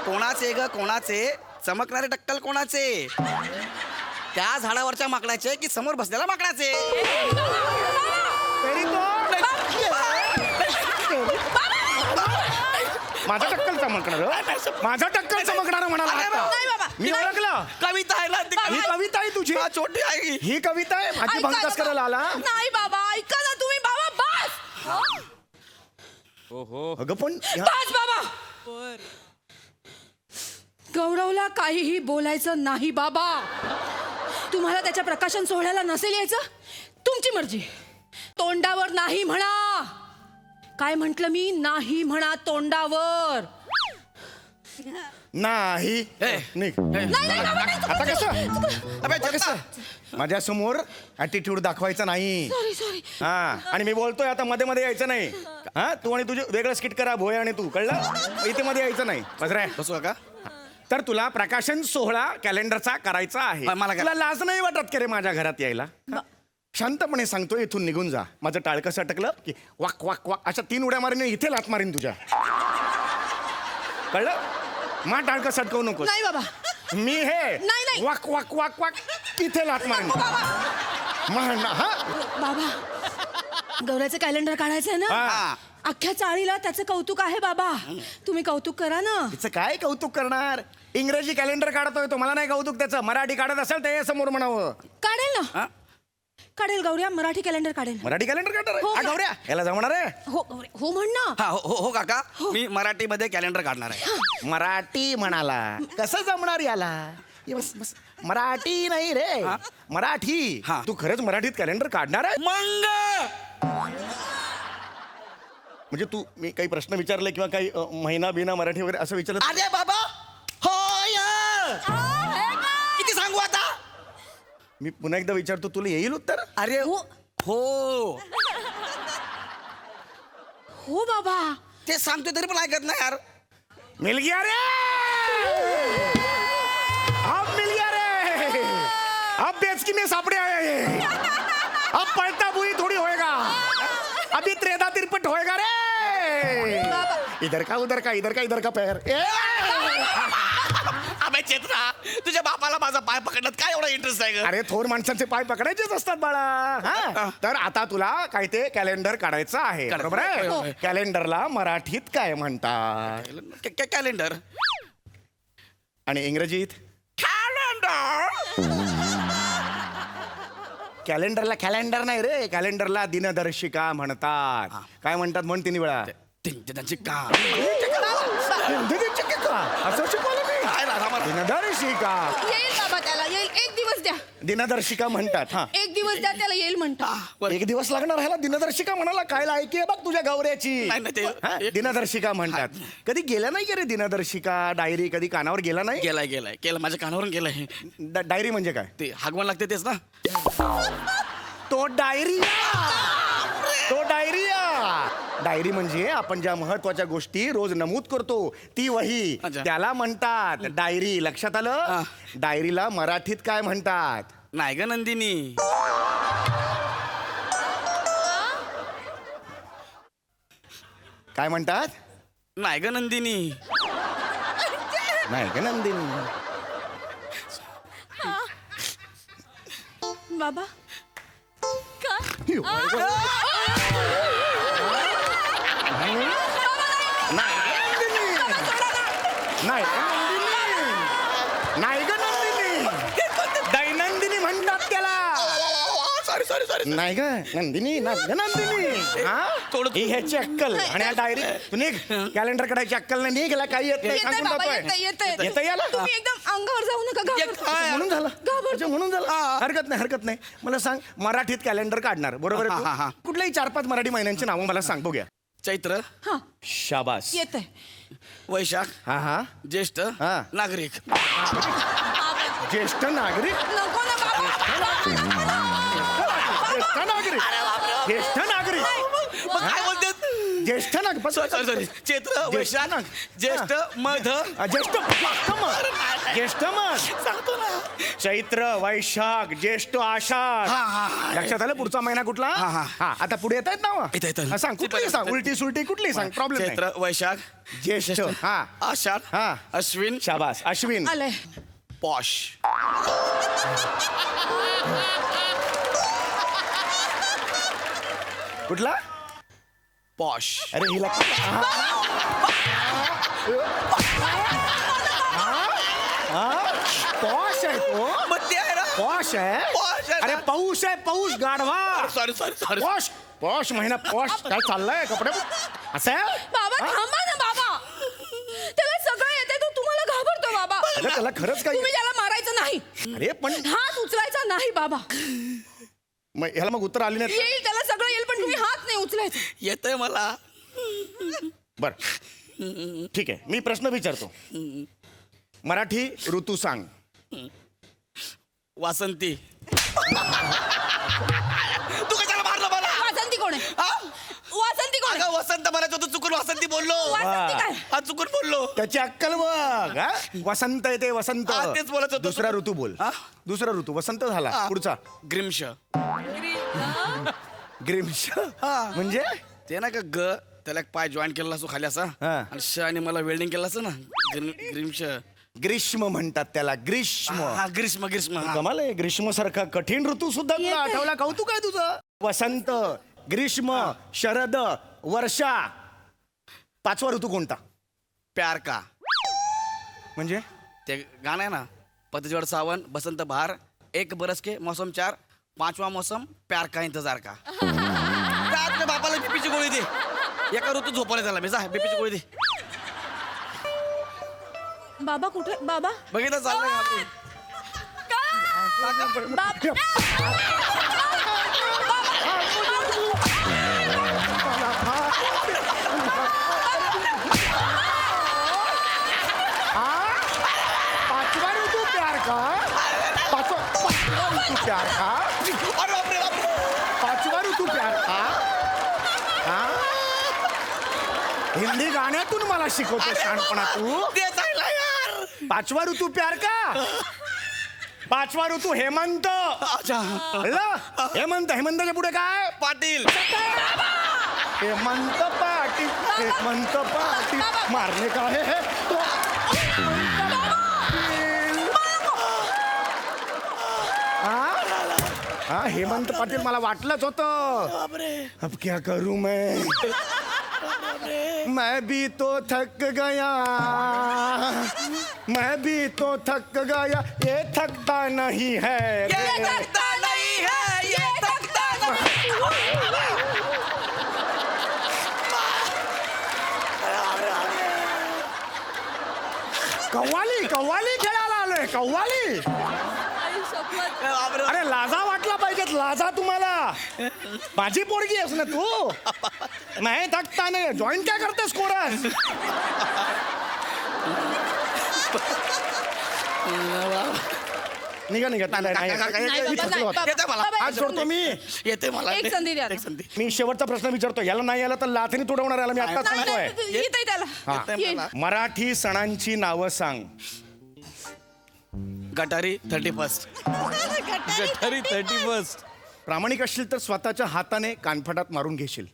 कोणाचे ग कोणाचे चमकणारे टक्कल कोणाचे त्या झाडावरच्या माकडाचे की समोर बसलेल्या माकडाचे तरी तो माझा टक्कल चमकणार माझा टक्कल चमकणार म्हणाला अरे आता. नाही बाबा. मी ओळखलं कविता आहे ना ती ही कविता आहे तुझी हा, छोटी आहे ही कविता आहे माझी ऐका भंकस ना करायला आला बाबा. नाही बाबा ऐका ना तुम्ही बाबा बस अगं पण बस बाबा गौरवला काहीही बोलायचं नाही बाबा. तुम्हाला त्याच्या प्रकाशन सोहळ्याला नसेल यायचं, तुमची मर्जी. तोंडावर नाही म्हणा. काय म्हंटल मी? नाही म्हणा तोंडावर. नाही निघ. आता कसं? आता कसं? माझ्या समोर ऍटिट्यूड दाखवायचा नाही. सॉरी. हा, आणि मी बोलतोय आता मध्ये मध्ये यायचं नाही. हा, तू आणि तुझे वेगळं स्किट करा, भोय आणि तू, कळलं? इथे मध्ये यायचं नाही. बस रे. बसू का? तर तुला प्रकाशन सोहळा कॅलेंडरचा करायचा आहे. मला काय- तुला लाज नाही वाटत का रे माझ्या घरात यायला? शांतपणे सांगतो, इथून निघून जा. माझं टाळ कसं अटकलं की वाक वाक वाक अशा 3 उड्या मारीन, इथे लात मारीन तुझ्या. कळलं? मा टाळ कसं अटकवू नको. नाही बाबा. मी हे नाही. वाक वाक वाक वाक इथे लात मारीन. हा बाबा, गौऱ्याचं कॅलेंडर काढायचंय ना. हा. अख्ख्या चाळीला त्याचं कौतुक आहे बाबा. तुम्ही कौतुक करा ना. तिचं काय कौतुक करणार? इंग्रजी कॅलेंडर काढतोय तो, मला नाही कौतुक त्याचं. मराठी काढत असेल ते समोर म्हणावं. काढेल ना. हा? काढेल गौऱ्या, मराठी कॅलेंडर काढेल. मराठी कॅलेंडर काढणार हो. आहे? हा, गौऱ्या याला जमणार आहे? हो गौऱ्या, हो म्हण ना. हा हो काका, मी मराठीमध्ये कॅलेंडर काढणार आहे. मराठी म्हणाला, कसं जमणार याला? ये बस बस. मराठी नाही रे, मराठी. हा. तू खरंच मराठीत कॅलेंडर काढणार आहे? मंग म्हणजे तू, मी काही प्रश्न विचारले किंवा काही महिना बिना मराठी वगैरे असं विचारलं? अरे बाबा, होय. किती सांगू आता? मी पुन्हा एकदा विचारतो, तुला येईल उत्तर? अरे हो हो बाबा. ते सांगतो तरी पण ऐकत नाही यार. मिल गया रे, अब मिल गया रे. अब बेच की में सापड़े आया ये. अब पलटा बुई थोड़ी होएगा, अभी त्रेधा तिरपट होएगा रे. इधर का उधर का, इधर का इधर का पैर. अबे चेतना, तुझ्या बापाला माझा पाय पकडण्यात काय एवढा इंटरेस्ट आहे ग? अरे थोर माणसांचे पाय पकडायचेच असतात बाळा. हा? तर आता तुला काय ते कॅलेंडर काढायचं आहे, बरोबर आहे? कॅलेंडरला मराठीत काय म्हणतात? कॅलेंडर. आणि इंग्रजीत? कॅलेंडरला कॅलेंडर नाही रे, कॅलेंडरला दिनदर्शिका म्हणतात. काय म्हणतात म्हण 3 वेळा? त्यांची का असं शिकवलं मी. दिनदर्शिका. येईल बाबा, त्याला येईल. एक दिवस द्या. दिनदर्शिका म्हणतात. हा, एक दिवस द्या, त्याला येईल म्हणता. 1 दिवस लागणार ह्याला दिनदर्शिका म्हणाला. काय लायकी आहे बघ तुझ्या गौऱ्याची. नाही, नाही, ते- हा, दिनदर्शिका म्हणतात. कधी गेला नाही का रे दिनदर्शिका, डायरी कधी कानावर गेला नाही? गेलाय केलं माझ्या कानावरून गेलाय. डायरी म्हणजे काय? ते हागवण लागते तेच ना. तो डायरी. डायरी म्हणजे आपण ज्या महत्वाच्या गोष्टी रोज नमूद करतो ती वही, अच्छा. त्याला म्हणतात डायरी. लक्षात आलं? डायरीला मराठीत काय म्हणतात? नाही ग नंदिनी. काय म्हणतात? नाही ग नंदिनी. नाही का नंदिनी? बाबा, नाही ग नंदिनी. दैनंदिनी म्हणतात त्याला. सॉरी. नाही ग नंदिनी, नाही ग नंदिनी. हा? ही ह्याची अक्कल. आणि या डायरी तू निघ. कॅलेंडर काढायची अक्कल नाही. निघ, काही येत नाही. येतंय सांगून बाबा, जातोय. येतंय. येतंय याला? तुम्ही एकदम अंगावर जाऊ नका. म्हणून झालं. अच्छा, म्हणून झालं. हरकत नाही. मला सांग, मराठीत कॅलेंडर काढणार, बरोबर आहे हा, हा. तू? कुठल्याही 4-5 मराठी महिन्यांची नावं मला सांग, बघूया. चैत्र, हा, शाबास. येतंय. वैशाख, हा. ज्येष्ठ, हा. नागरिक. ज्येष्ठ नागरिक. नको ना बाबा. ज्येष्ठ नागरिक. मग काय बोलतात? ज्येष्ठ नागरिक. सॉरी. चैत्र, वैशाख, ज्येष्ठ, मध. ज्येष्ठ मग सांगतो ना. चैत्र, वैशाख, ज्येष्ठ, आषाढ. लक्षात आलं? पुढचा महिना कुठला? हा. आता पुढे येत आहेत ना? येतायत. सांग, कुठली सांग. उलटी सुलटी कुठली सांग, प्रॉब्लेम नाही. चैत्र, वैशाख, ज्येष्ठ. हा. आषाढ, हा. अश्विन, शाबास. अश्विन. आलंय. पॉश. कुठला? पॉश. अरे हिला पॉश आहे तो. मग ते आहे ना. पॉश आहे. पॉश आहे. अरे पाऊस आहे, पाऊस गाढवा. सॉरी. पॉश महिना. पॉश काय चाललंय कपडे असं आहे? बाबा थांबा ना बाबा. त्याला सगळं येते, तो तुम्हाला घाबरतो बाबा. अगं त्याला खरंच काही तुम्ही त्याला मारायचं नाही, अरे पण हात उचलायचा नाही बाबा. मग ह्याला मग उत्तर आली नाही येईल त्याला सगळं येईल, पण तुम्ही हात नाही उचलायचा. येतंय मला. बर ठीक आहे, मी प्रश्न विचारतो. मराठी ऋतू सांग. वासंती. तू कशाला मारलं मला? वासंती कोण आहे? हा? वासंती कोण आहे? अगं वसंत म्हणायचं होतं, चुकून वासंती बोललो. वासंती काय? हा चुकून बोललो. त्याची अक्कल बघ. हा? वसंत येते वसंत. हा, तेच बोलत होतो. दुसरा ऋतू बोल. हा? दुसरा ऋतू वसंत झाला. हा. पुढचा ग्रीम्श. ग्रीम्श हा. म्हणजे ते ना का ग त्याला एक पाय जॉईन केला असो खाली असा हा. आणि श आणि मला वेल्डिंग केलं असं ना. ग्रीम्श. ग्रीष्म म्हणतात त्याला. ग्रीष्म. हा ग्रीष्म ग्रीष्म. हा. कमाल आहे. ग्रीष्म सारखा कठीण ऋतू सुद्धा तुला आठवला. कौतुक आहे तुझं. वसंत, ग्रीष्म, शरद, वर्षा. पाचवा ऋतू कोणता? प्यार का. म्हणजे ते गाणं आहे ना, पतझड़ सावन बसंत बहार एक बरस के मौसम 4 पांचवा मौसम प्यार का इंतजार का. त्या आपल्या बापाला बीपीची गोळी दे. एका ऋतू झोपवले त्याला मी. जा बीपीची गोळी दे. बाबा कुठे? बाबा बघितलं चाललंय आपलं. पाचवा ऋतू प्यार का. पाचवा ऋतू प्यार का. अरे बापरे बापरे. पाचवा ऋतू प्यार का. हा? हिंदी गाण्यातून मला शिकवतो शहाणपणा तू. ते चाललं यार. पाचवा ऋतू प्यार का. पाचवा ऋतू हेमंत. अच्छा. कळलं? हेमंत. हेमंताच्या पुढे काय? पाटील. हेमंत पाटील. हेमंत पाटील. मारणे का हे तो. हा हेमंत पाटील मला वाटलंच होतं. अब क्या करूं मैं भी तो थक गया. मैं भी तो थक गया. ये थकता नहीं है. ये थकता नहीं है. ये थकता नहीं. कव्वाली कव्वाली खेळायला आलोय. कव्वाली. आई शपथ. बापरे. अरे लाजा वाटला पाहिजेत. लाजा तुम्हाला. माझी पोरगी आहेस ना तू. नाही थकता नाही. जॉईन काय करतेस कोरस. निघा निघा. नाही, नाही, नाही. मी थकलो होतो. येते मला. आज सोडतो मी. येते मला. एक संधी द्या. एक संधी. मी शेवटचा प्रश्न विचारतो. याला नाही आला तर लाथेने तुडवणार याला मी आता नाही, सांगतोय. नाही, येतंय त्याला. हा. येते मला. मराठी सणांची नावं सांग. गटारी 31. गटारी 31. प्रामाणिक असशील तर स्वतःच्या हाताने कानफटात मारून घेशील.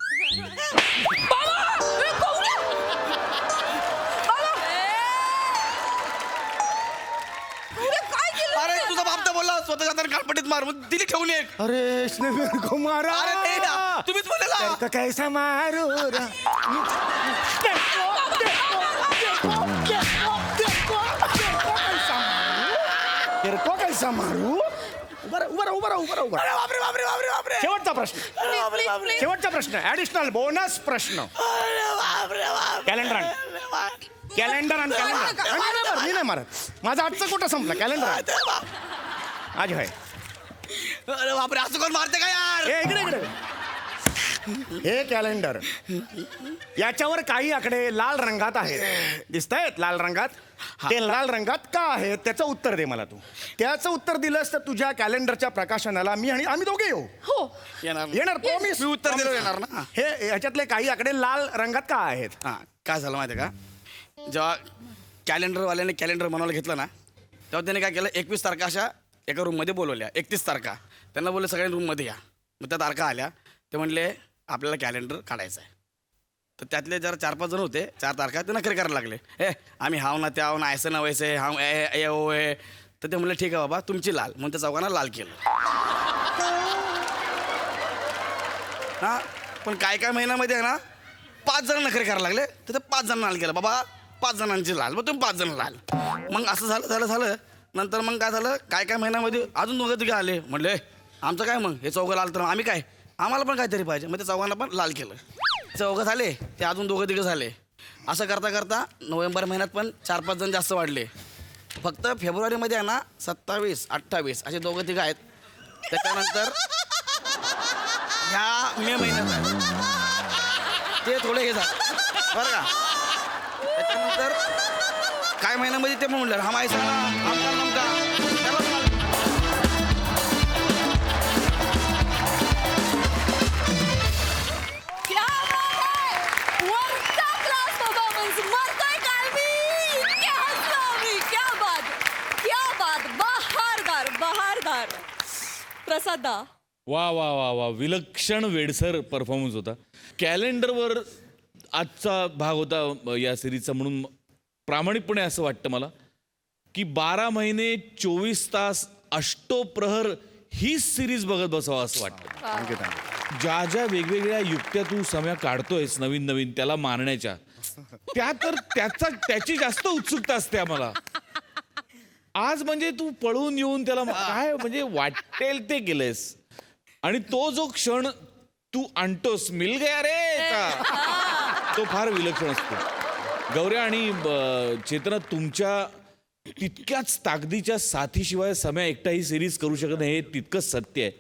अरे तुझा बाप तर बोलला स्वतःच्या हाताने कानपट्टीत मार. मग दिली ठेवून एक. अरे इसने मेरे को मारा. अरे ते ना, तुम्हीच बोललेला. तेरे को कैसा मारू रा. तेरे को कैसा मारू. उभा राहा, उभा राहा, उभा राहा, उभा अरे राहा. बापरे बापरे बापरे बापरे. शेवटचा प्रश्न. अरे बापरे बापरे. शेवटचा प्रश्न. ऍडिशनल बोनस प्रश्न. अरे बापरे बापरे. कॅलेंडर आण. कॅलेंडर आण. कॅलेंडर. मी नाही मारत. माझा आजचं कुठं संपलं. कॅलेंडर आण. आज आहे. अरे बापरे असं कोण मारते का यार. हे इकडे इकडे. हे कॅलेंडर. याच्यावर काही आकडे लाल रंगात आहेत. दिसतायत लाल रंगात. ते लाल रंगात का आहेत त्याचं उत्तर दे मला तू. त्याचं उत्तर दिलंस तर तुझ्या कॅलेंडरच्या प्रकाशनाला मी आणि आम्ही दोघे येऊ. हो. येणार येणार प्रॉमिस. मी उत्तर दिलं येणार ना. हे याच्यातले काही आकडे लाल रंगात का आहेत. हा काय झालं माहिती आहे का, जेव्हा कॅलेंडरवाल्याने कॅलेंडर बनवायला घेतलं ना तेव्हा त्याने काय केलं 21 तारखा अशा एका रूममध्ये बोलवल्या. 31 तारखा त्यांना बोलले सगळ्या रूममध्ये या. मग त्या तारखा आल्या. ते म्हणले आपल्याला कॅलेंडर काढायचं आहे. तर त्यातले जरा 4-5 जण होते. 4 तारखा ते नखरे करायला लागले. आम्ही हाव ना त्या ना ऐसे ना वैसे हाव ए ओ ए. तर ते म्हणले ठीक आहे बाबा तुमची लाल. म्हणून त्या चौघांना लाल केलं. हां पण काय महिन्यामध्ये आहे ना 5 जण नखरे करायला लागले. तर ते 5 जणांना लाल केलं. बाबा 5 जणांची लाल. मग तुम्ही 5 जण लाल. मग असं झालं नंतर मग काय झालं काय महिन्यामध्ये अजून 2 तिघे आले. म्हणले आमचं काय मग हे चौघं लाल तर आम्ही काय आम्हाला पण काहीतरी पाहिजे. मग ते चौघांना पण लाल केलं. चौघं झाले ते अजून 2 तिघे झाले. असं करता करता नोव्हेंबर महिन्यात पण 4-5 जण जास्त वाढले. फक्त फेब्रुवारीमध्ये आहे ना 27, 28 असे दोघं तिघं आहेत. त्याच्यानंतर ह्या मे महिन्यात आहे. ते थोडे हे झालं बरं का. त्याच्यानंतर काय महिन्यामध्ये ते पण म्हणलं हा माहिती क्या बात आहे! वरचा class performance! मरतोय काय मी! इतके हसलो आम्ही! क्या बात! क्या बात! बहारदार! बहारदार! प्रसादा वा वा वा वा विलक्षण वेडसर परफॉर्मन्स होता. कॅलेंडरवर आजचा भाग होता या सिरीजचा म्हणून प्रामाणिकपणे असं वाटतं मला की 12 महिने 24 तास अष्टोप्रहर ही सिरीज बघत बसावं असं वाटतं. ज्या ज्या वेगवेगळ्या युक्त्या तू सम्या काढतोयस नवीन नवीन त्याला मारण्याच्या, त्या तर त्याची जास्त उत्सुकता असते आम्हाला. आज म्हणजे तू पळून येऊन त्याला काय म्हणजे वाटेल ते केलंयस आणि तो जो क्षण तू आणतोस मिल गया रे का, तो फार विलक्षण असतो. गौऱ्या आणि चेतना तुमच्या तितक्याच ताकदीच्या साथीशिवाय सम्या एकटा ही सिरीज करू शकत नाही हे तितकंच सत्य आहे.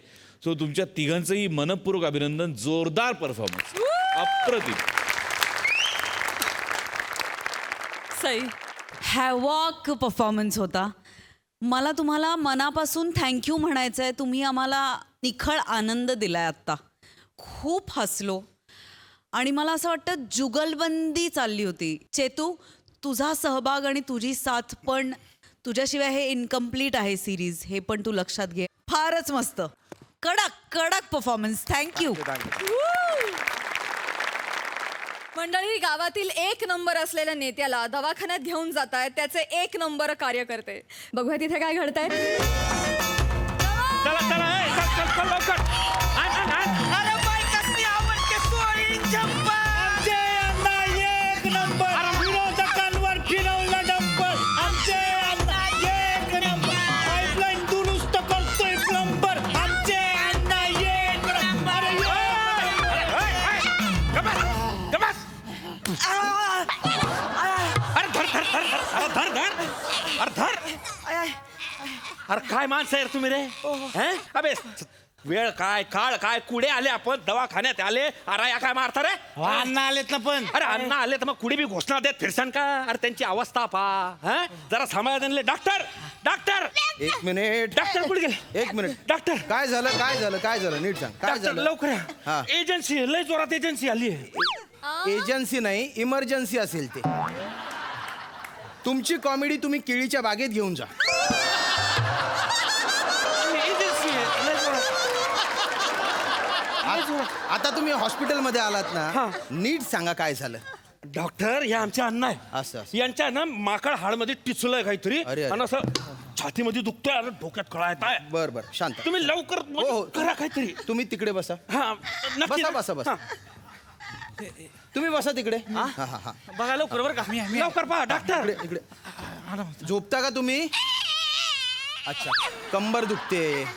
सो तुमच्या तिघांचंही मनपूर्वक अभिनंदन. जोरदार परफॉर्मन्स, अप्रतिम. सई हॅवॉक परफॉर्मन्स होता. मला तुम्हाला मनापासून थँक्यू म्हणायचं आहे. तुम्ही आम्हाला निखळ आनंद दिलाय आत्ता. खूप हसलो आणि मला असं वाटतं जुगलबंदी चालली होती. चेतू, तुझा सहभाग आणि तुझी साथ पण, तुझ्याशिवाय हे इनकम्प्लीट आहे सिरीज, हे पण तू लक्षात घे. फारच मस्त, कडक कडक परफॉर्मन्स. थँक्यू. मंडळी, गावातील 1 नंबर असलेल्या नेत्याला दवाखान्यात घेऊन जात आहेत त्याचे 1 नंबर कार्य करते. बघूया तिथे काय घडतंय. चला चला चल लवकर. अरे बाई कसली आवडते सोळी चंपा. आमचे अण्णा 1 नंबर. विरोधकांवर फिरवला डंपर. आमचे अण्णा 1 नंबर. पाईपलाईन दुरुस्त करतोय प्लंबर. आमचे अण्णा 1 नंबर. अरे धर धर धर धर धर धर अरे धर. अरे काय माणसं आहे तुम्ही रे. हैं? अबे वेळ काय काळ काय कुडे आले आपण दवाखान्यात आले. अरे या काय मारता रे. अण्णा आलेत ना पण. अरे अण्णा आले तर मग कुडी बी घोषणा देत फिरसान का. अरे त्यांची अवस्था पहा. जरा सांभाळा त्यांना. Doctor doctor 1 minute. डॉक्टर कुठे गेले. 1 मिनिट. डॉक्टर काय झालं काय झालं काय झालं नीट सांग काय डॉक्टर झालं. लवकर हा. या. एजन्सी लय जोरात एजन्सी आली आहे. एजन्सी नाही इमर्जन्सी असेल ते. तुमची कॉमेडी तुम्ही केळीच्या बागेत घेऊन जा. एजन्सी आहे लय जोरात. आता तुम्ही हॉस्पिटलमध्ये आलात ना, नीट सांगा काय झालं. डॉक्टर या आमच्या अण्णा आहे. असं असं. यांच्या ना माकड हाडमध्ये टिचलंय काहीतरी अरे, अरे. आणि असं छातीमध्ये दुखतोय आणि डोक्यात कळा येत आहे. बर बर शांत. तुम्ही लवकर म्हणजे हो. करा काहीतरी. तुम्ही तिकडे बसा. हा नक्की बसा ना? बसा बसा. हा. तुम्ही बसा तिकडे. हा हा हा. बघा लवकर बरं का. लवकर पहा डॉक्टर. इकडे इकडे. झोपता का तुम्ही. अच्छा, कंबर दुखते,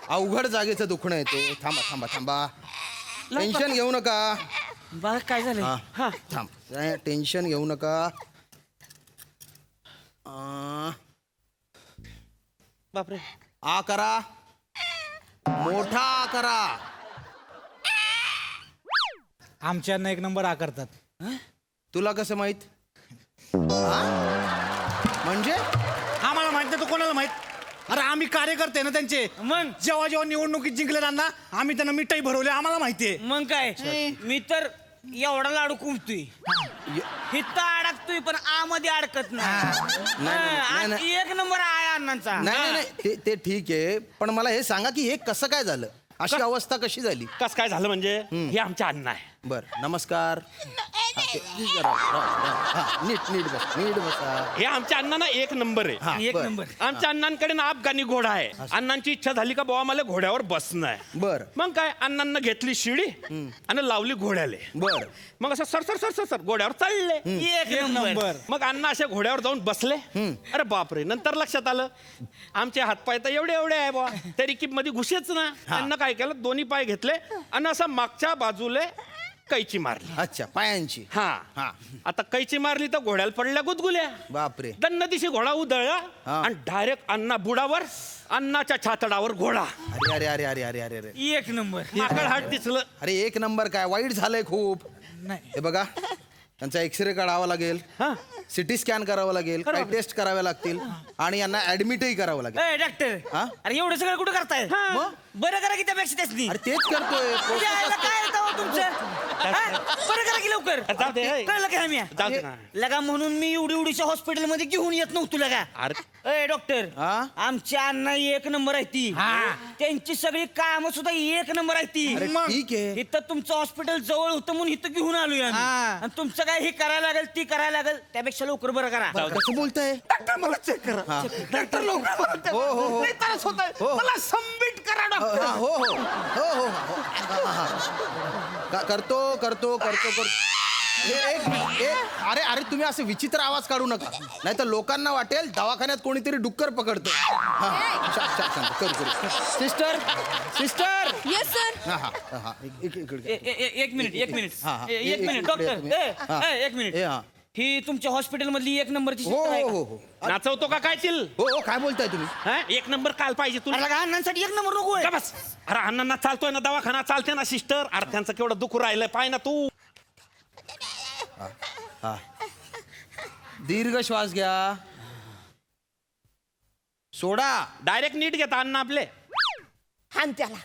अवघड जागेचं दुखणं येते. थांबा थांबा थांबा. टेन्शन घेऊ नका. बघा काय झालं. हा थांब. टेन्शन घेऊ नका. बापरे. आ करा, मोठा आ करा. आमच्यांना 1 नंबर आकारतात. तुला कसं माहित. हा? म्हणजे आम्हाला माहित नाही तर कोणाला माहित. अरे आम्ही कार्यकर्ते ना त्यांचे. मग जेव्हा जेव्हा निवडणुकीत जिंकले त्यांना आम्ही त्यांना मिठाई भरवली. आम्हाला माहितीये. मग काय मी तर एवढा लाडू कुंपतोय. हित अडकतोय पण आमध्ये अडकत नाही, नाही. नाही. 1 नंबर आहे अण्णांचा. नाही नाही ते ठीक आहे, पण मला हे सांगा की हे कसं काय झालं. अशी अवस्था कशी झाली. कस काय झालं म्हणजे हे आमच्या अण्णा आहे. बर नमस्कार. नीट नीट बस नीट बसा. हे आमच्या अण्णांना 1 नंबर आहे. 1 नंबर. आमच्या अण्णांकडे ना अफगाणी घोडा आहे. अण्णांची इच्छा झाली का बाबा मला घोड्यावर बसणं आहे. बर मग काय अण्णांना घेतली शिडी आणि लावली घोड्याले. बर. मग असं sir sir sir sir sir घोड्यावर चालले. 1 नंबर. मग अण्णा अशा घोड्यावर जाऊन बसले. अरे बापरे. नंतर लक्षात आलं आमचे हातपाय तर एवढे एवढे आहे बा. तरी की मध्ये घुसेच ना. त्यांना काय केलं दोन्ही पाय घेतले आणि असं मागच्या बाजूले कैची मारली. अच्छा पायांची. हा हा. आता कैची मारली तर घोड्याला पडल्या गुदगुल्या. बापरे. दन्न दिशी घोडा उधळला हा. आणि डायरेक्ट अण्णा बुडावर, अण्णाच्या छातडावर घोडा. अरे अरे अरे अरे अरे अरे एक नंबर. माकड हात दिसलं. अरे एक नंबर काय वाईट झालंय खूप. हे बघा त्यांचा एक्सरे काढावा लागेल, सिटी स्कॅन करावं लागेल, काही टेस्ट कराव्या लागतील आणि यांना ऍडमिटही करावं लागेल. ए डॉक्टर, हा? अरे एवढं सगळं कुठं करताय? मग? बरं करा की त्यापेक्षा त्यासनी. अरे तेच करतोय. यायला काय येतं हो तुमचं? हा? बरं करा की लवकर. जाऊ दे, ए. कळलं का आम्ही? जाऊ दे ना. लगा म्हणून मी एवढीच्या हॉस्पिटलमध्ये घेऊन येत नव्हतो लगा. ए डॉक्टर, हा? आमची अण्णा एक नंबर आहे ती. त्यांची सगळी कामं सुद्धा एक नंबर आहे ती. अरे ठीक आहे. इथं तुमचं हॉस्पिटल जवळ होतं म्हणून इथं घेऊन आलोय आम्ही. आणि तुमचं काय हे करायला लागेल ती करायला लागेल त्यापेक्षा लवकर बरं करा. कसं बोलताय? डॉक्टर मला चेक करा. डॉक्टर लवकर मला check हो, हो, हो. करा. लई त्रास होतोय. हो. मला सबमिट करा डॉक्टर. हा, हो हो हो हो हो. हा, हा. करतो करतो करतो करतो. अरे अरे तुम्ही असे विचित्र आवाज काढू नका, नाही तर लोकांना वाटेल दवाखान्यात कोणीतरी डुक्कर पकडतो. करू करू. Sister sister. Yes sir. हा हा हा इकडे. एक मिनिट एक मिनिट हा, हा. एक मिनिट इकडे डॉक्टर तुम्ही. हा. एक मिनिट. हा. ही तुमच्या हॉस्पिटल मधली एक नंबरची हो सिस्टर आहे हो का? हो हो. नाचवतो का काय तिल? हो हो काय बोलताय तुम्ही? हा? एक नंबर काल पाहिजे तुला. अरे लगा अण्णांसाठी एक नंबर नको का बस. अरे अण्णांना चालतोय ना दवाखाना, चालते ना सिस्टर. अरे त्यांचं केवढं दुखू राहिलंय पाय ना तू. हा. दीर्घ श्वास घ्या, सोडा. डायरेक्ट नीट घेता अण्णा आपले. हान त्याला.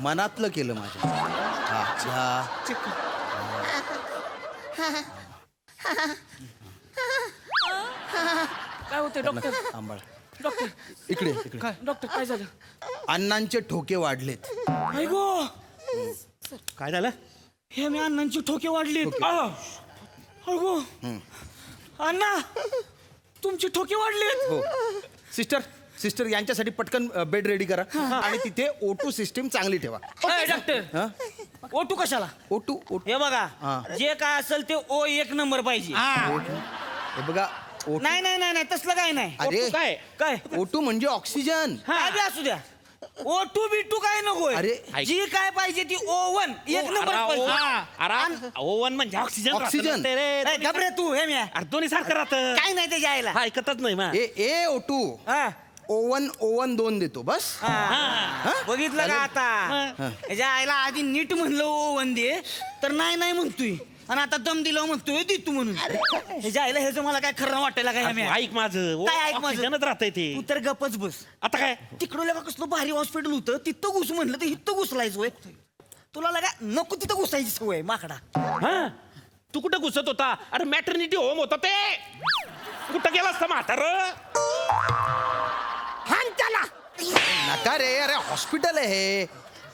मनातलं केलं माझ्या. हा, हा. काय होतंय डॉक्टर? आंबाळ. डॉक्टर इकडे इकडे. डॉक्टर काय झालं? अण्णांचे ठोके वाढलेत. ऐगो काय झालं? हे मी अण्णांची ठोके वाढली. अगो अण्णा तुमची ठोके वाढलेत. हो सिस्टर सिस्टर यांच्यासाठी पटकन बेड रेडी करा आणि तिथे O2 सिस्टीम चांगली ठेवा. डॉक्टर ओटू कशाला? O2 हे बघा हा. जे काय असेल ते ओ एक नंबर पाहिजे. हे बघा O2. नाही नाही नाही नाही तसलं काय नाही. अरे काय काय O2 म्हणजे ऑक्सिजन. काय बी असू द्या. ओ टू बी टू काय नकोय. अरे, जी काय पाहिजे ती O1 एक नंबर पाहिजे. ओवन म्हणजे ऑक्सिजन. ऑक्सिजन. ए, घाबरे तू हे म्या दोन्ही सारखं राहतं. काय नाही त्याच्या आईला. हा, ऐकतच नाही मा. ए O2 हा. O1 2 देतो बस. हा. बघितलं का आता त्याच्या आईला आधी नीट म्हणलं O1 दे तर नाही नाही म्हणतोय आणि आता दम दिला म्हणतोय दे तू म्हणून. ह्याच्या आईला ह्याचं मला काय खरं वाटायला काय तू ऐक माझं. काय ऐक माझं? ऑक्सिजनच राहतंय ते. तू तर गपच बस. आता काय? तिकडं लगा कसलं भारी हॉस्पिटल होतं तिथं घुस म्हणलं तर इथं घुसलायच होय. तुला लगा नको तिथं घुसायची सवय माकडा. हा? तू कुठं घुसत होता? अरे मॅटर्निटी होम होता ते. कुठं गेला असता म्हातार? हान त्याला. नका रे, अरे हॉस्पिटल आहे हे.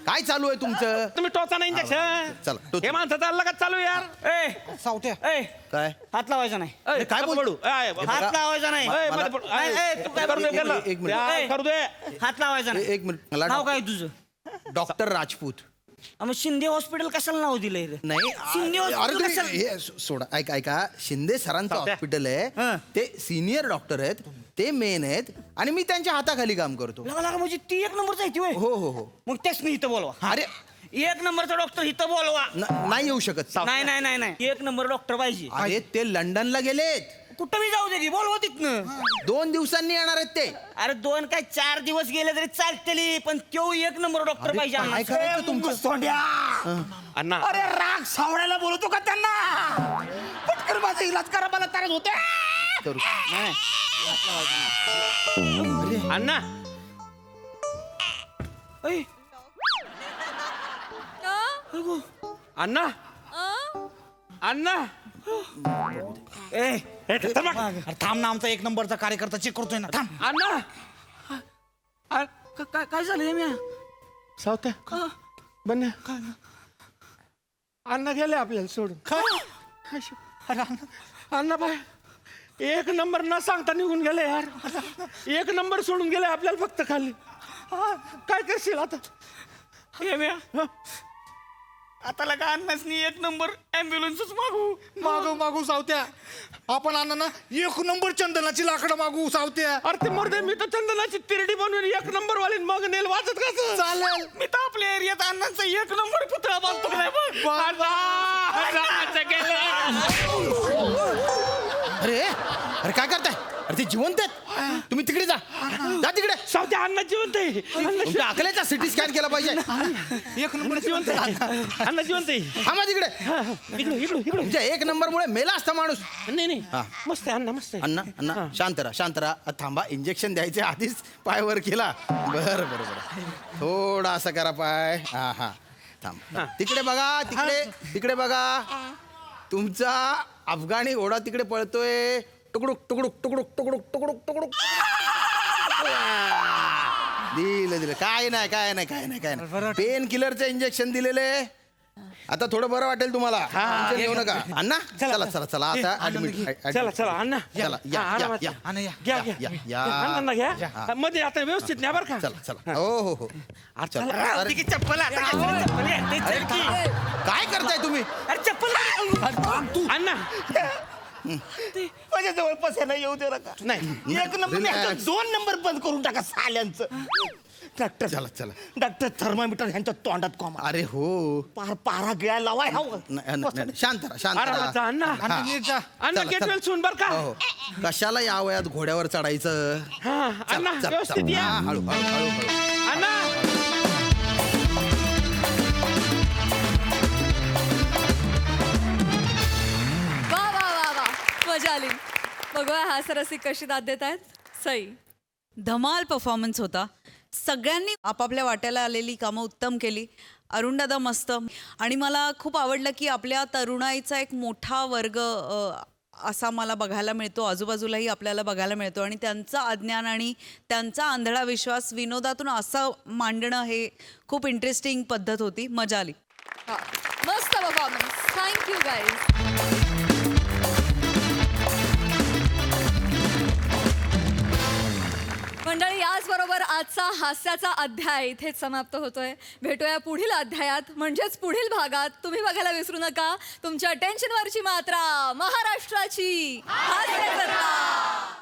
काय चालू आहे तुमचं? तुम्ही टोचा ना इंजेक्शन. चला, टोचा. हे माणसाचं अलग चालू आहे यार. ए सावत्या ए काय हात लावायचा नाही. ए, काय बोल- पडू? हात लावायचा नाही. ए, मध्ये पडू. ए, ए, तू काय करू दे त्याला? एक मिनिट. त्या करू दे. हात लावायचा नाही. एक मिनिट मला नाव काय तुझं? डॉक्टर राजपूत. मग शिंदे हॉस्पिटल कशाला नाव दिलंय रे? नाही शिंदे अरे हॉस्पिटल तुम्ही कशाला? हे सोडा. ऐका ऐका शिंदे सरांचं हॉस्पिटल आहे. हं. ते सिनियर डॉक्टर आहेत, ते मेन आहेत आणि मी त्यांच्या हाताखाली काम करतो. लगा लगा म्हणजे ती एक नंबरच आहे ती होय. हो हो हो. मग त्याच मी इथं बोलवा. अरे एक नंबरचा डॉक्टर इथं बोलवा. नाही येऊ शकत. नाही नाही नाही नाही एक नंबर डॉक्टर पाहिजे. अरे ते लंडनला गेलेत. कुठं बी जाऊ दे की बोलवा तिथनं. 2 दिवसांनी येणार आहेत ते. अरे 2 काय 4 दिवस गेले तरी चालतली पण तो एक नंबर डॉक्टर अरे, पाहिजे काय आम्हाला. करायचं तुमचं? सोंड्या. अण्णा अरे राग सावळ्याला बोलवतो का त्यांना? पटकन माझा इलाज करा, मला त्रास होते. करू. अण्णा ऐ, अण्णा अण्णा ए, हे थांबा. अरे थांब ना आमचा एक नंबरचा कार्यकर्ता चेक करतोय ना थांब. अण्णा काय झालं हे म्या? सावत्या बन अण्णा गेले आपल्याला सोडून. अण्णा बाय एक नंबर न सांगता निघून गेले यार. एक नंबर सोडून गेले आपल्याला फक्त खाली. काय करशील आता? हे म्या आता लगा अन्नासनी 1 नंबर ॲम्ब्युलन्सच मागू सावत्या आपण अण्णांना 1 नंबर चंदनाची लाकडं मागू सावत्या. अरे ते मोरदे मी तर चंदनाची तिरडी बनवून 1 नंबर वाली मग नेल वाजत कसं चालेल. मी तर आपल्या एरियात अण्णांचा 1 नंबर पुतळा बांधतो काय बघ. अरे काय करताय? अरे ते जिवंत आहेत. तुम्ही तिकडे जा तिकडे. सावत्या अण्णा जिवंत आहे. तुमच्या अकलेचा सिटी स्कॅन केला पाहिजे. 1 नंबर जिवंत आहे. अण्णा जिवंत आहे. थांबा तिकडे. इकडे तुमच्या 1 नंबरमुळे मेला असता माणूस. नाही हा. मस्त आहे अण्णा मस्त आहे. अण्णा शांत राहा. थांबा, इंजेक्शन द्यायचे आधीच पाय वर केला. बरं थोडा असं करा पाय. हा थांब. तिकडे बघा, तिकडे बघा. तुमचा अफगाणी घोडा तिकडे पळतोय. टुकडुक टुकडुक टुकडुक टुकडुक टुकडुक टुकडुक. दिलं काय नाही. पेन किलरचं इंजेक्शन दिलेले. आता थोडं बरं वाटेल तुम्हाला. टेन्शन घेऊ नका. अण्णा चला आता ऍडमिट. चला अण्णा चला या. अण्णा घ्या मध्ये आता व्यवस्थित नाही बरं का. चला हो. चला. अरे, चप्पल आता चप्पल घ्या. चल की. काय करताय तुम्ही? अरे चप्पल अण्णा माझ्या जवळ पसायला येऊ दे नका. नाही 1 नंबर नाही, 2 नंबर बंद करून टाका साल्यांचं. डॉक्टर चला. डॉक्टर थर्मामीटर ह्यांच्या तोंडात कोमा. अरे हो. पारा गिळा लावाय हवं. नाही, शांत राहा. अण्णा चला. गेट वेल सुन बर का. हो. कशाला या वयात घोड्यावर चढायचं? हा अण्णा व्यवस्थित या. हळू. अण्णा वा मजा आली. बघूया हास्यरसिक कशी दाद देत आहेत. सई. धमाल परफॉर्मन्स होता. सगळ्यांनी आपापल्या वाट्याला आलेली कामं उत्तम केली. अरुणदादा मस्त. आणि मला खूप आवडलं की आपल्या तरुणाईचा एक मोठा वर्ग असा मला बघायला मिळतो. आजूबाजूलाही आपल्याला बघायला मिळतो. आणि त्यांचं अज्ञान आणि त्यांचा आंधळा विश्वास विनोदातून असं मांडणं हे खूप इंटरेस्टिंग पद्धत होती. मजा आली. मस्त परफॉर्मन्स. Thank you guys. मंडळी, याचबरोबर आजचा हास्याचा अध्याय इथेच समाप्त होतोय. भेटूया पुढील अध्यायात, म्हणजेच पुढील भागात. तुम्ही बघायला विसरू नका तुमच्या टेन्शनवरची मात्रा, महाराष्ट्राची हास्यजत्रा.